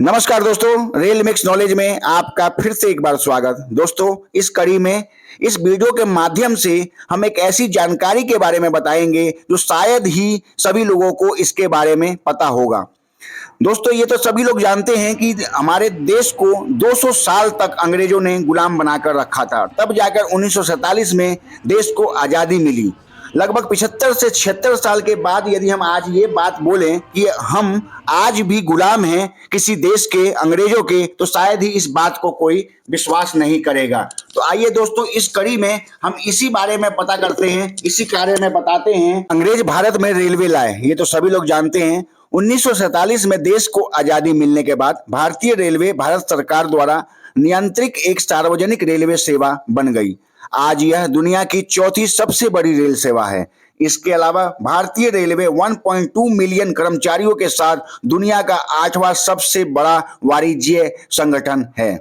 नमस्कार दोस्तों, rail mix knowledge में आपका फिर से एक बार स्वागत। दोस्तों, इस कड़ी में इस वीडियो के माध्यम से हम एक ऐसी जानकारी के बारे में बताएंगे जो शायद ही सभी लोगों को इसके बारे में पता होगा। दोस्तों, ये तो सभी लोग जानते हैं कि हमारे देश को 200 साल तक अंग्रेजों ने गुलाम बनाकर रखा था। तब जाकर 1947 में देश को आज़ादी मिली। लगभग 75 से 76 साल के बाद यदि हम आज ये बात बोलें कि हम आज भी गुलाम हैं किसी देश के, अंग्रेजों के, तो शायद ही इस बात को कोई विश्वास नहीं करेगा। तो आइए दोस्तों, इस कड़ी में हम इसी बारे में पता करते हैं, इसी बारे में बताते हैं। अंग्रेज भारत में रेलवे लाए, ये तो सभी लोग जानते हैं। 1947 में देश को आजादी मिलने के बाद भारतीय रेलवे भारत सरकार द्वारा नियंत्रित एक सार्वजनिक रेलवे सेवा बन गई। आज यह दुनिया की चौथी सबसे बड़ी रेल सेवा है। इसके अलावा भारतीय रेलवे 1.2 मिलियन कर्मचारियों के साथ दुनिया का 8वां सबसे बड़ा वाणिज्य संगठन है।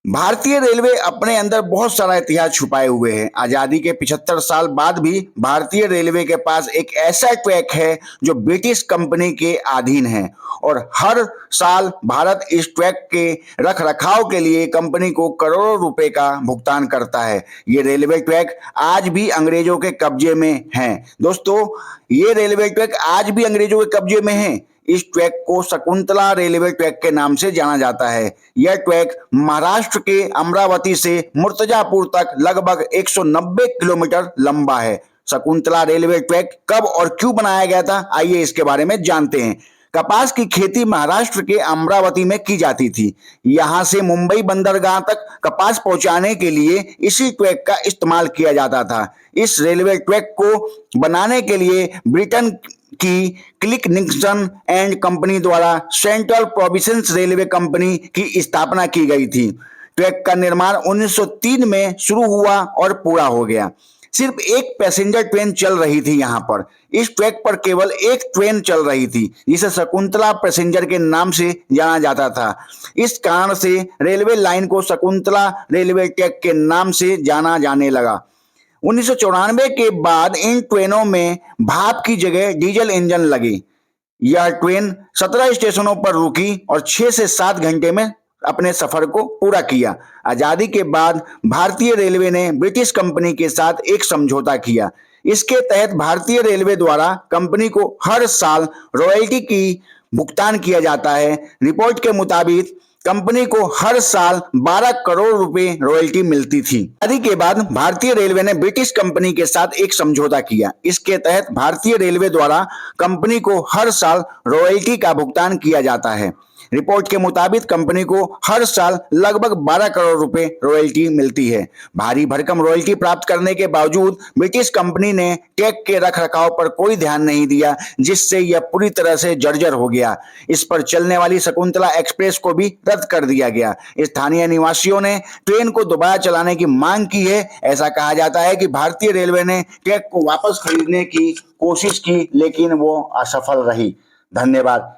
भारतीय रेलवे अपने अंदर बहुत सारा इतिहास छुपाए हुए है। आजादी के 75 साल बाद भी भारतीय रेलवे के पास एक ऐसा ट्रैक है जो ब्रिटिश कंपनी के अधीन है और हर साल भारत इस ट्रैक के रख रखाव के लिए कंपनी को करोड़ों रुपए का भुगतान करता है। ये रेलवे ट्रैक आज भी अंग्रेजों के कब्जे में है। दोस्तों, ये रेलवे ट्रैक आज भी अंग्रेजों के कब्जे में है। इस ट्रैक को शकुंतला रेलवे ट्रैक के नाम से जाना जाता है। यह ट्रैक महाराष्ट्र के अमरावती से मुर्तजापुर तक लगभग 190 किलोमीटर लंबा है। शकुंतला रेलवे ट्रैक कब और क्यों बनाया गया था, आइए इसके बारे में जानते हैं। कपास की खेती महाराष्ट्र के अमरावती में की जाती थी। यहां से मुंबई बंदरगाह तक कपास पहुंचाने के लिए इसी ट्रैक का इस्तेमाल किया जाता था। इस रेलवे ट्रैक को बनाने के लिए ब्रिटेन की क्लिक निक्सन एंड कंपनी द्वारा सेंट्रल प्रोविंस रेलवे कंपनी की स्थापना की गई थी। ट्रैक का निर्माण 1903 में शुरू हुआ और पूरा हो गया। सिर्फ एक पैसेंजर ट्रेन चल रही थी। यहाँ पर इस ट्रैक पर केवल एक ट्रेन चल रही थी जिसे शकुंतला पैसेंजर के नाम से जाना जाता था। इस कारण से रेलवे लाइन को शकुंतला रेलवे ट्रैक के नाम से जाना जाने लगा। 1994 के बाद इन ट्रेनों में भाप की जगह डीजल इंजन लगे। यह ट्रेन 17 स्टेशनों पर रुकी और 6 से 7 घंटे में अपने सफर को पूरा किया। आजादी के बाद भारतीय रेलवे ने ब्रिटिश कंपनी के साथ एक समझौता किया। इसके तहत भारतीय रेलवे द्वारा कंपनी को हर साल रॉयल्टी की भुगतान किया जाता है। रिपोर्ट के मुताबिक कंपनी को हर साल 12 करोड़ रुपए रॉयल्टी मिलती थी। आजादी के बाद भारतीय रेलवे ने ब्रिटिश कंपनी के साथ एक समझौता किया। इसके तहत भारतीय रेलवे द्वारा कंपनी को हर साल रॉयल्टी का भुगतान किया जाता है। रिपोर्ट के मुताबिक कंपनी को हर साल लगभग 12 करोड़ रुपए रॉयल्टी मिलती है। भारी भरकम रॉयल्टी प्राप्त करने के बावजूद ब्रिटिश कंपनी ने ट्रैक के रखरखाव पर कोई ध्यान नहीं दिया, जिससे यह पूरी तरह से जर्जर हो गया। इस पर चलने वाली शकुंतला एक्सप्रेस को भी रद्द कर दिया गया। स्थानीय निवासियों ने ट्रेन को दोबारा चलाने की मांग की है। ऐसा कहा जाता है कि भारतीय रेलवे ने ट्रैक को वापस खरीदने की कोशिश की, लेकिन वो असफल रही। धन्यवाद।